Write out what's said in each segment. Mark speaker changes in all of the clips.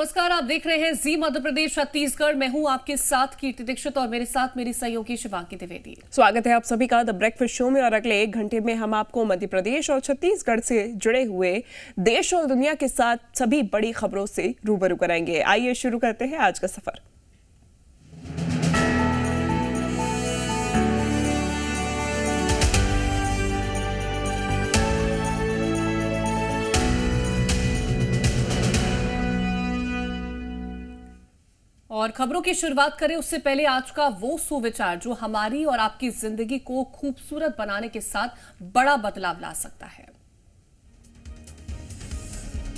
Speaker 1: नमस्कार, आप देख रहे हैं जी मध्य प्रदेश छत्तीसगढ़। मैं हूं आपके साथ कीर्ति दीक्षित और मेरे साथ मेरी सहयोगी शिवांगी द्विवेदी।
Speaker 2: स्वागत है आप सभी का द ब्रेकफास्ट शो में। और अगले 1 घंटे में हम आपको मध्य प्रदेश और छत्तीसगढ़ से जुड़े हुए देश और दुनिया के साथ सभी बड़ी खबरों से रूबरू कराएंगे। आइए शुरू करते हैं आज का सफर।
Speaker 1: और खबरों की शुरुआत करें उससे पहले आज का वो सुविचार जो हमारी और आपकी जिंदगी को खूबसूरत बनाने के साथ बड़ा बदलाव ला सकता है।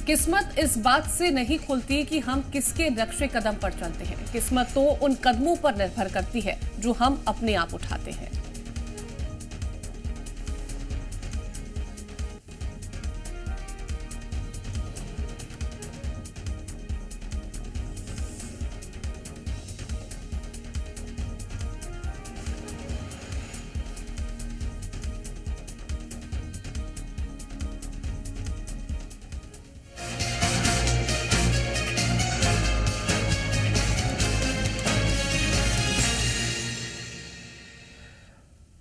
Speaker 1: किस्मत इस बात से नहीं खुलती कि हम किसके नक्शे कदम पर चलते हैं, किस्मत तो उन कदमों पर निर्भर करती है जो हम अपने आप उठाते हैं।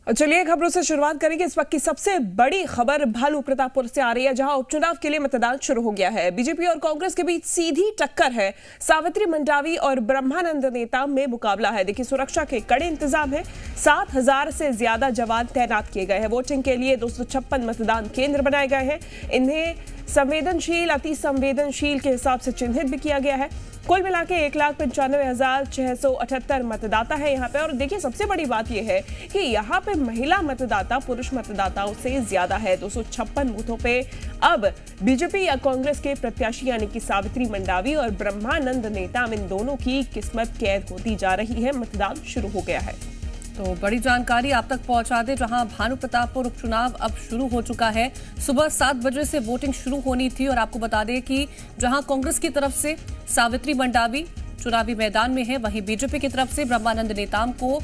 Speaker 2: चलिए खबरों से शुरुआत करेंगे। इस वक्त की सबसे बड़ी खबर भालू प्रतापपुर से आ रही है, जहां उपचुनाव के लिए मतदान शुरू हो गया है। बीजेपी और कांग्रेस के बीच सीधी टक्कर है। सावित्री मंडावी और ब्रह्मानंद नेताम में मुकाबला है। देखिए, सुरक्षा के कड़े इंतजाम है। 7,000 से ज्यादा जवान तैनात किए गए हैं। वोटिंग के लिए 256 मतदान केंद्र बनाए गए हैं। इन्हें संवेदनशील, अति संवेदनशील के हिसाब से चिन्हित भी किया गया है। कुल मिला के 1,95,678 मतदाता है यहाँ पे। और देखिए, सबसे बड़ी बात यह है कि यहाँ पे महिला मतदाता पुरुष मतदाताओं से ज्यादा है। 256 बूथों पे अब बीजेपी या कांग्रेस के प्रत्याशी यानी कि सावित्री मंडावी और ब्रह्मानंद नेताम, इन दोनों की किस्मत कैद होती जा रही है। मतदान शुरू हो गया है।
Speaker 1: तो बड़ी जानकारी आप तक पहुंचा दे, जहां भानु प्रतापपुर उपचुनाव अब शुरू हो चुका है। सुबह 7 बजे से वोटिंग शुरू होनी थी और आपको बता दें कि जहां कांग्रेस की तरफ से सावित्री मंडावी चुनावी मैदान में है, वहीं बीजेपी की तरफ से ब्रह्मानंद नेताम को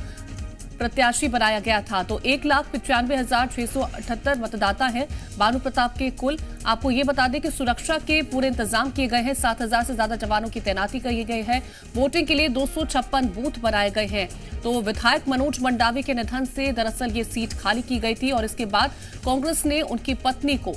Speaker 1: प्रत्याशी बनाया गया था। तो 1,95,678 मतदाता हैं भानु प्रताप के कुल। आपको ये बता दें कि सुरक्षा के पूरे इंतजाम किए गए हैं। 7,000 से ज्यादा जवानों की तैनाती की गई है। वोटिंग के लिए 256 बूथ बनाए गए हैं। तो विधायक मनोज मंडावी के निधन से दरअसल ये सीट खाली की गई थी और इसके बाद कांग्रेस ने उनकी पत्नी को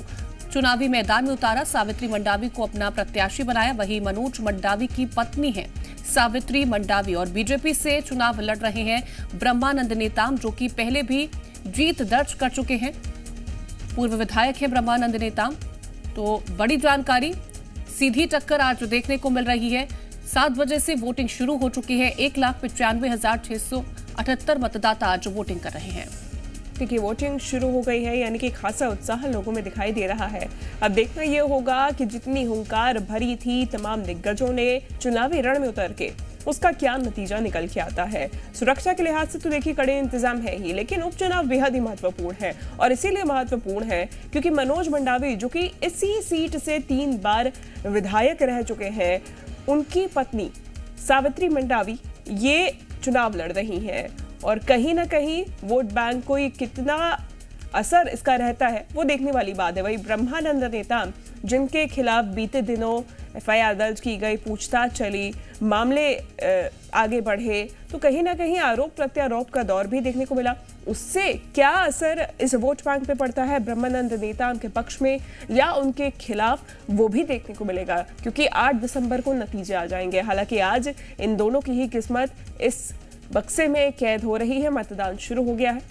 Speaker 1: चुनावी मैदान में उतारा। सावित्री मंडावी को अपना प्रत्याशी बनाया। वहीं मनोज मंडावी की पत्नी है सावित्री मंडावी और बीजेपी से चुनाव लड़ रहे हैं ब्रह्मानंद नेताम, जो कि पहले भी जीत दर्ज कर चुके हैं। पूर्व विधायक हैं ब्रह्मानंद नेताम। तो बड़ी जानकारी, सीधी टक्कर आज देखने को मिल रही है। 7 बजे से वोटिंग शुरू हो चुकी है। 1,95,678 मतदाता आज वोटिंग कर रहे हैं।
Speaker 2: देखिए, वोटिंग शुरू हो गई है, यानी कि खासा उत्साह लोगों में दिखाई दे रहा है। अब देखना यह होगा कि जितनी हुंकार भरी थी तमाम दिग्गजों ने चुनावी रण में उतर के, उसका क्या नतीजा निकल के आता है। सुरक्षा के लिहाज से तो देखिए कड़े इंतजाम है ही, लेकिन उपचुनाव बेहद ही महत्वपूर्ण है। और इसीलिए महत्वपूर्ण है क्योंकि मनोज मंडावी, जो कि इसी सीट से 3 बार विधायक रह चुके हैं, उनकी पत्नी सावित्री मंडावी ये चुनाव लड़ रही हैं। और कहीं ना कहीं वोट बैंक को कितना असर इसका रहता है वो देखने वाली बात है। वही ब्रह्मानंद नेताम, जिनके खिलाफ बीते दिनों FIR दर्ज की गई, पूछताछ चली, मामले आगे बढ़े, तो कहीं ना कहीं आरोप प्रत्यारोप का दौर भी देखने को मिला। उससे क्या असर इस वोट बैंक पे पड़ता है ब्रह्मानंद नेताम के पक्ष में या उनके खिलाफ, वो भी देखने को मिलेगा, क्योंकि 8 दिसंबर को नतीजे आ जाएंगे। हालांकि आज इन दोनों की ही किस्मत इस बक्से में कैद हो रही है। मतदान शुरू हो गया है।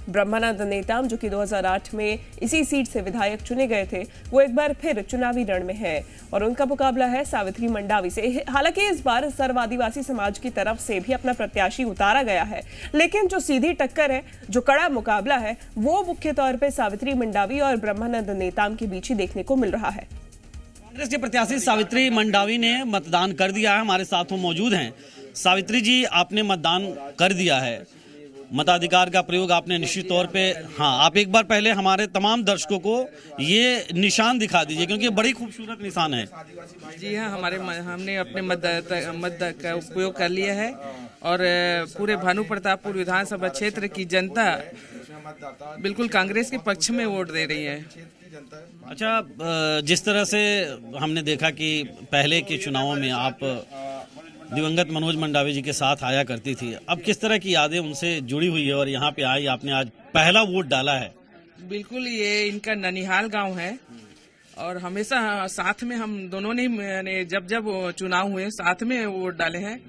Speaker 2: ब्रह्मानंद नेताम, जो कि 2008 में इसी सीट से विधायक चुने गए थे, वो एक बार फिर चुनावी रण में है और उनका मुकाबला है सावित्री मंडावी से। हालांकि इस बार सर्व आदिवासी समाज की तरफ से भी अपना प्रत्याशी उतारा गया है, लेकिन जो सीधी टक्कर है, जो कड़ा मुकाबला है, वो मुख्य तौर पर सावित्री मंडावी और ब्रह्मानंद नेताम के बीच ही देखने को मिल रहा है।
Speaker 3: कांग्रेस के प्रत्याशी सावित्री मंडावी ने मतदान कर दिया है। हमारे साथ वो मौजूद हैं। सावित्री जी, आपने मतदान कर दिया है, मताधिकार का प्रयोग आपने निश्चित तौर पे, हाँ, आप एक बार पहले हमारे तमाम दर्शकों को ये निशान दिखा दीजिए, क्योंकि बड़ी खूबसूरत निशान है।
Speaker 4: जी हाँ, हमने अपने मत का उपयोग कर लिया है और पूरे भानु प्रतापपुर विधानसभा क्षेत्र की जनता बिल्कुल कांग्रेस के पक्ष में वोट दे रही है।
Speaker 3: अच्छा, जिस तरह से हमने देखा कि पहले के चुनावों में आप दिवंगत मनोज मंडावी जी के साथ आया करती थी, अब किस तरह की यादें उनसे जुड़ी हुई है और यहाँ पे आई, आपने आज पहला वोट डाला है?
Speaker 4: बिल्कुल, ये इनका ननिहाल गांव है और हमेशा साथ में हम दोनों ने जब जब चुनाव हुए साथ में वोट डाले हैं।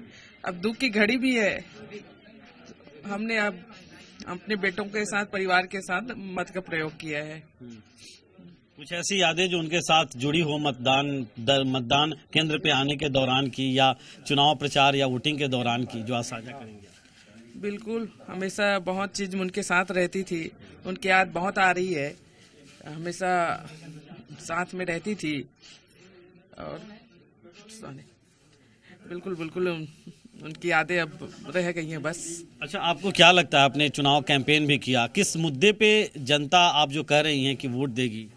Speaker 4: अब दुख की घड़ी भी है, हमने अब अपने बेटों के साथ, परिवार के साथ मत का प्रयोग किया है।
Speaker 3: कुछ ऐसी यादें जो उनके साथ जुड़ी हो मतदान केंद्र पे आने के दौरान की, या चुनाव प्रचार या वोटिंग के दौरान की, जो आप साझा करेंगे?
Speaker 4: बिल्कुल, हमेशा बहुत चीज उनके साथ रहती थी, उनकी याद बहुत आ रही है, हमेशा साथ में रहती थी और बिल्कुल उनकी यादें अब रह गई हैं बस।
Speaker 3: अच्छा, आपको क्या लगता है, आपने चुनाव कैंपेन भी किया, किस मुद्दे पे जनता आप जो कह रही हैं कि वोट देगी?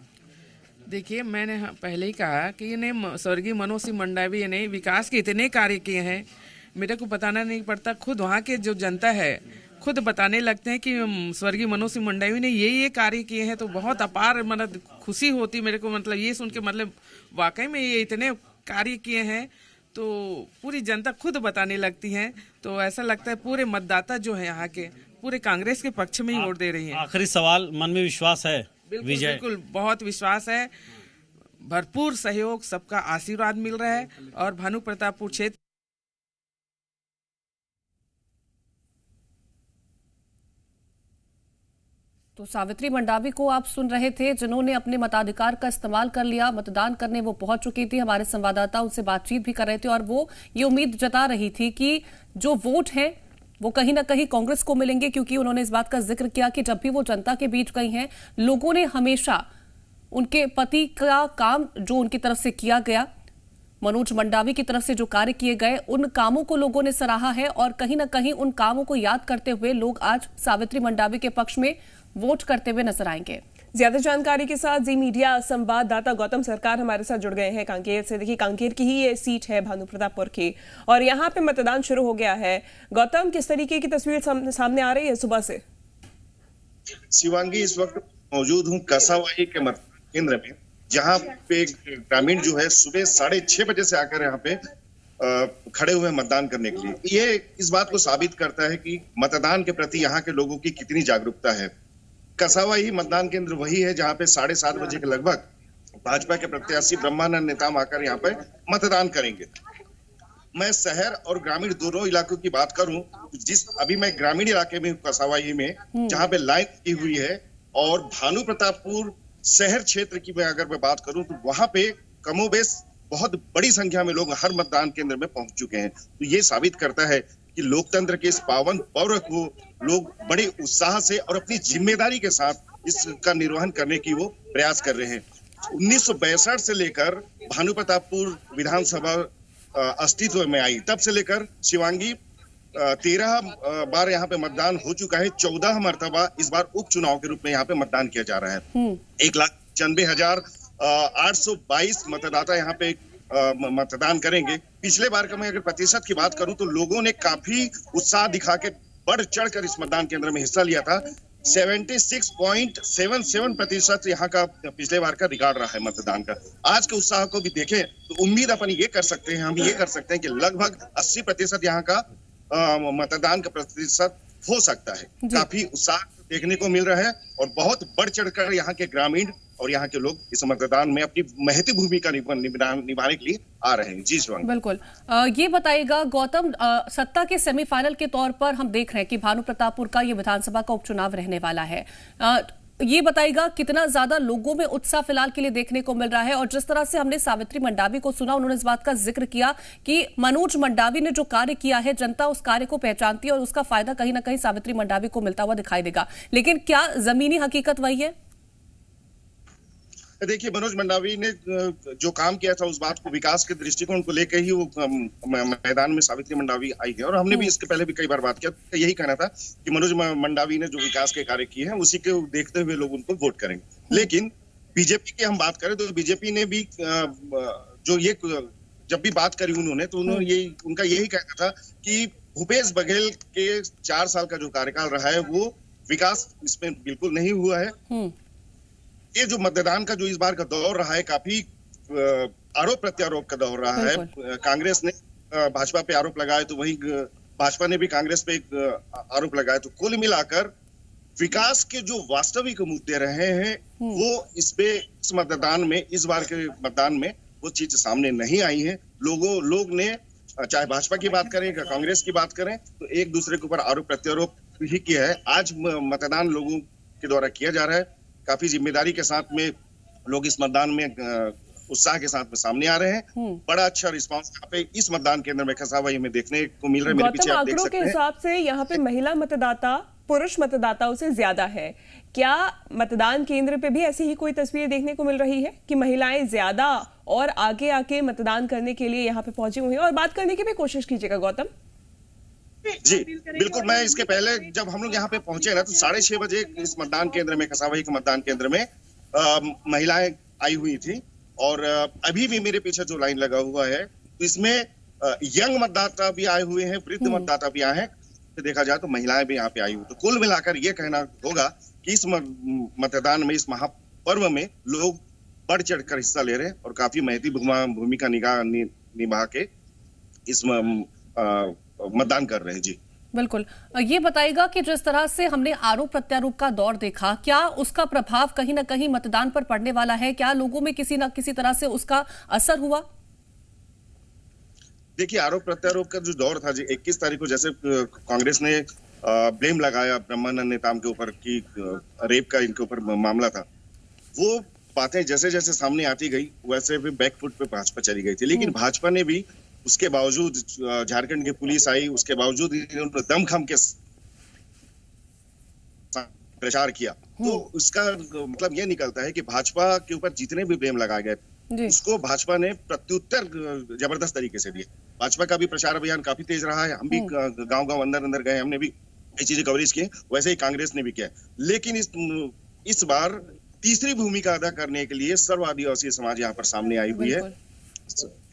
Speaker 4: देखिए, मैंने पहले ही कहा कि इन्हें स्वर्गीय मनोज सिंह मंडावी ने विकास के इतने कार्य किए हैं, मेरे को बताना नहीं पड़ता, खुद वहाँ के जो जनता है खुद बताने लगते हैं कि स्वर्गीय मनोज सिंह मंडावी ने ये कार्य किए हैं, तो बहुत अपार मतलब खुशी होती मेरे को, मतलब ये सुन के, मतलब वाकई में ये इतने कार्य किए हैं तो पूरी जनता खुद बताने लगती है। तो ऐसा लगता है पूरे मतदाता जो है यहाँ के पूरे कांग्रेस के पक्ष में ही वोट दे रही हैं।
Speaker 3: आखिरी सवाल, मन में विश्वास है?
Speaker 4: बिल्कुल बहुत विश्वास है, भरपूर सहयोग, सबका आशीर्वाद मिल रहा है और भानु प्रतापपुर क्षेत्र
Speaker 1: तो सावित्री मंडावी को आप सुन रहे थे, जिन्होंने अपने मताधिकार का इस्तेमाल कर लिया, मतदान करने वो पहुंच चुकी थी। हमारे संवाददाता उनसे बातचीत भी कर रहे थे और वो ये उम्मीद जता रही थी कि जो वोट है वो कहीं ना कहीं कांग्रेस को मिलेंगे, क्योंकि उन्होंने इस बात का जिक्र किया कि जब भी वो जनता के बीच गई हैं, लोगों ने हमेशा उनके पति का काम जो उनकी तरफ से किया गया, मनोज मंडावी की तरफ से जो कार्य किए गए, उन कामों को लोगों ने सराहा है और कहीं ना कहीं उन कामों को याद करते हुए लोग आज सावित्री मंडावी के पक्ष में वोट करते हुए नजर आएंगे।
Speaker 2: ज्यादा जानकारी के साथ जी मीडिया संवाददाता गौतम सरकार हमारे साथ जुड़ गए हैं कांकेर से। देखिए, कांकेर की ही ये सीट है भानु प्रतापपुर की और यहाँ पे मतदान शुरू हो गया है। गौतम, किस तरीके की तस्वीर सामने आ रही है सुबह से?
Speaker 5: शिवांगी, इस वक्त मौजूद हूँ कसावाही के मतदान केंद्र में, जहाँ पे ग्रामीण जो है सुबह 6:30 बजे से आकर यहाँ पे खड़े हुए मतदान करने के लिए। ये इस बात को साबित करता है कि मतदान के प्रति यहाँ के लोगों की कितनी जागरूकता है। कसावाही मतदान केंद्र वही है जहाँ पे 7:30 बजे के लगभग भाजपा के प्रत्याशी ब्रह्मानंद नेताम आकर यहाँ पे मतदान करेंगे। मैं शहर और ग्रामीण दोनों इलाकों की बात करूं, अभी मैं ग्रामीण इलाके में हूँ कसावाही में, जहाँ पे लाइन की हुई है, और भानु प्रतापपुर शहर क्षेत्र की मैं अगर मैं बात करूं तो वहां पे कमोबेश बहुत बड़ी संख्या में लोग हर मतदान केंद्र में पहुंच चुके हैं। तो ये साबित करता है कि लोकतंत्र के इस पावन पर्व को लोग बड़े उत्साह से और अपनी जिम्मेदारी के साथ इसका निर्वहन करने की वो प्रयास कर रहे हैं। 1962 से लेकर भानु प्रतापपुर विधानसभा अस्तित्व में आई, तब से लेकर शिवांगी 13 बार यहाँ पे मतदान हो चुका है। 14 मरतबा इस बार उपचुनाव के रूप में यहाँ पे मतदान किया जा रहा है। 1,96,822 मतदाता यहाँ पे मतदान करेंगे। पिछले बार का मैं अगर प्रतिशत की बात करूं तो लोगों ने काफी उत्साह दिखा के बढ़ चढ़कर इस मतदान केंद्र में हिस्सा लिया था। 76.77% यहाँ का पिछले बार का रिकॉर्ड रहा है मतदान का। आज के उत्साह को भी देखें तो उम्मीद अपन ये कर सकते हैं, हम ये कर सकते हैं कि लगभग 80% यहाँ का मतदान का प्रतिशत हो सकता है। काफी उत्साह देखने को मिल रहा है और बहुत बढ़ चढ़कर यहाँ के ग्रामीण और यहाँ के लोग इस मतदान में अपनी महती भूमिका निभाने के लिए आ रहे हैं। जी शिवांगी,
Speaker 1: बिल्कुल। ये बताइएगा गौतम, सत्ता के सेमीफाइनल के तौर पर हम देख रहे हैं कि भानु प्रतापपुर का ये विधानसभा का उपचुनाव रहने वाला है। ये बताइएगा कितना ज्यादा लोगों में उत्साह फिलहाल के लिए देखने को मिल रहा है? और जिस तरह से हमने सावित्री मंडावी को सुना, उन्होंने इस बात का जिक्र किया कि मनोज मंडावी ने जो कार्य किया है, जनता उस कार्य को पहचानती है और उसका फायदा कहीं ना कहीं सावित्री मंडावी को मिलता हुआ दिखाई देगा, लेकिन क्या जमीनी हकीकत वही है?
Speaker 5: देखिए, मनोज मंडावी ने जो काम किया था उस बात को, विकास के दृष्टिकोण को लेकर ही वो मैदान में सावित्री मंडावी आई है। और हमने भी इसके पहले भी कई बार बात किया, तो यही कहना था कि मनोज मंडावी ने जो विकास के कार्य किए हैं उसी के देखते हुए लोग उनको वोट करेंगे। लेकिन बीजेपी की हम बात करें तो बीजेपी ने भी जो ये जब भी बात करी उन्होंने, तो उन्होंने उनका यही कहना था कि भूपेश बघेल के 4 साल का जो कार्यकाल रहा है वो विकास इसमें बिल्कुल नहीं हुआ है। ये जो मतदान का जो इस बार का दौर रहा है, काफी आरोप प्रत्यारोप का दौर रहा है। कांग्रेस ने भाजपा पे आरोप लगाए तो वहीं भाजपा ने भी कांग्रेस पे आरोप लगाए। तो कुल मिलाकर विकास के जो वास्तविक मुद्दे रहे हैं वो इस मतदान में, इस बार के मतदान में वो चीज सामने नहीं आई है। लोग ने चाहे भाजपा की बात करें या कांग्रेस की बात करें तो एक दूसरे के ऊपर आरोप प्रत्यारोप ही किया है। आज मतदान लोगों के द्वारा किया जा रहा है, काफी जिम्मेदारी के साथ में लोग इस मतदान में उत्साह के साथ में सामने आ रहे हैं। बड़ा अच्छा रिस्पांस यहाँ पे इस मतदान केंद्र में खसावही में देखने को मिल रहा है। मेरे पीछे आप देख सकते हैं।
Speaker 2: के हिसाब से यहाँ पे महिला मतदाता पुरुष मतदाताओं से ज्यादा है। क्या मतदान केंद्र पे भी ऐसी ही कोई तस्वीर देखने को मिल रही है कि महिलाएं ज्यादा और आगे आके मतदान करने के लिए यहाँ पे पहुंची हुई हैं? और बात करने की भी कोशिश कीजिएगा गौतम।
Speaker 5: जी बिल्कुल, मैं इसके पहले जब हम लोग यहाँ पे पहुंचे ना तो 6:30 बजे इस मतदान केंद्र में, खसावही के मतदान केंद्र में महिलाएं आई हुई थी। और अभी भी मेरे पीछे जो लाइन लगा हुआ है इसमें यंग मतदाता भी आए हुए हैं, वृद्ध मतदाता भी आए हैं। देखा जाए तो महिलाएं भी यहाँ पे आई हुई। तो कुल मिलाकर ये कहना होगा कि इस मतदान में, इस महापर्व में लोग बढ़ चढ़ कर हिस्सा ले रहे हैं और काफी महती भूमिका निभा के इस मतदान कर रहे हैं। जी
Speaker 1: बिल्कुल, ये बताइएगा कि जिस तरह से हमने आरोप प्रत्यारोप का दौर देखा, क्या उसका प्रभाव कहीं ना कहीं मतदान पर पड़ने वाला है? क्या लोगों में किसी ना किसी तरह से उसका असर हुआ?
Speaker 5: देखिए, आरोप प्रत्यारोप का जो दौर था, 21 तारीख को जैसे कांग्रेस ने ब्लेम लगाया ब्रह्मानंद नेताम के ऊपर कि रेप का इनके ऊपर मामला था, वो बातें जैसे जैसे सामने आती गई वैसे भी बैकफुट पे भाजपा चली गई थी। लेकिन भाजपा ने भी उसके बावजूद, झारखंड की पुलिस आई, उसके बावजूद उन्होंने दमखम के प्रचार किया। तो उसका मतलब ये निकलता है कि भाजपा के ऊपर जितने भी ब्लेम लगाए गए उसको भाजपा ने प्रत्युत्तर जबरदस्त तरीके से दिए। भाजपा का भी प्रचार अभियान काफी तेज रहा है। हम भी गांव-गांव अंदर गए, हमने भी ये चीजें कवरेज की, वैसे ही कांग्रेस ने भी किया। लेकिन इस बार तीसरी भूमिका अदा करने के लिए सर्व आदिवासी समाज यहाँ पर सामने आई हुई है।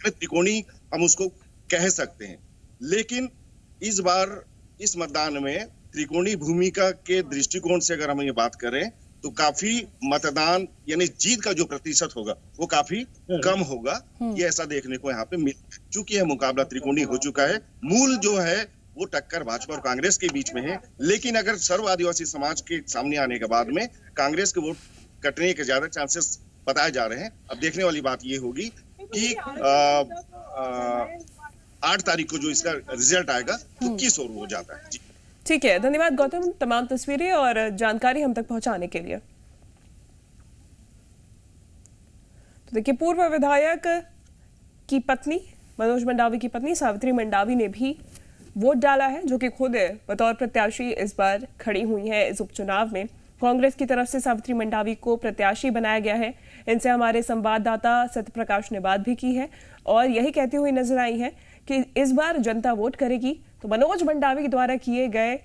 Speaker 5: त्रिकोणी हम उसको कह सकते हैं। लेकिन इस बार इस मतदान में त्रिकोणी भूमिका के दृष्टिकोण से अगर हम ये बात करें तो काफी मतदान यानी जीत का जो प्रतिशत होगा वो काफी कम होगा। ये ऐसा देखने को यहाँ पे मिल, चूंकि यह मुकाबला त्रिकोणी हो चुका है। मूल जो है वो टक्कर भाजपा और कांग्रेस के बीच में है। लेकिन अगर सर्व आदिवासी समाज के सामने आने के बाद में कांग्रेस के वोट कटने के ज्यादा चांसेस बताए जा रहे हैं। अब देखने वाली बात ये होगी कि 8 तारीख को जो इसका रिजल्ट आएगा तो किस ओर हो जाता है।
Speaker 2: ठीक है, धन्यवाद गौतम, तमाम तस्वीरें और जानकारी हम तक पहुंचाने के लिए। तो देखिए, पूर्व विधायक की पत्नी, मनोज मंडावी की पत्नी सावित्री मंडावी ने भी वोट डाला है, जो कि खुद बतौर प्रत्याशी इस बार खड़ी हुई है। इस उपचुनाव में कांग्रेस की तरफ से सावित्री मंडावी को प्रत्याशी बनाया गया है। इनसे हमारे संवाददाता सत्यप्रकाश ने बात भी की है और यही कहती हुई नजर आई है कि इस बार जनता वोट करेगी तो मनोज मंडावी द्वारा किए गए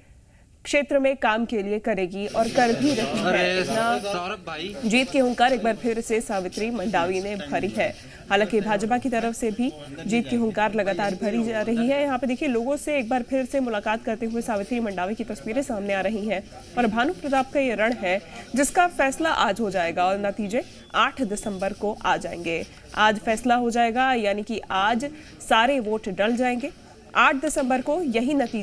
Speaker 2: क्षेत्र में काम के लिए करेगी और कर भी रही है। जीत की हुंकार एक बार फिर से सावित्री मंडावी ने भरी है। हालांकि भाजपा की तरफ से भी जीत की हुंकार लगातार भरी जा रही है। यहाँ पे देखिए, लोगों से एक बार फिर से मुलाकात करते हुए सावित्री मंडावी की तस्वीरें सामने आ रही हैं और भानु प्रताप का ये रण है जिसका फैसला आज हो जाएगा और नतीजे 8 दिसंबर को आ जाएंगे। आज फैसला हो जाएगा, यानी कि आज सारे वोट डल जाएंगे। 8 दिसंबर को यही नतीजा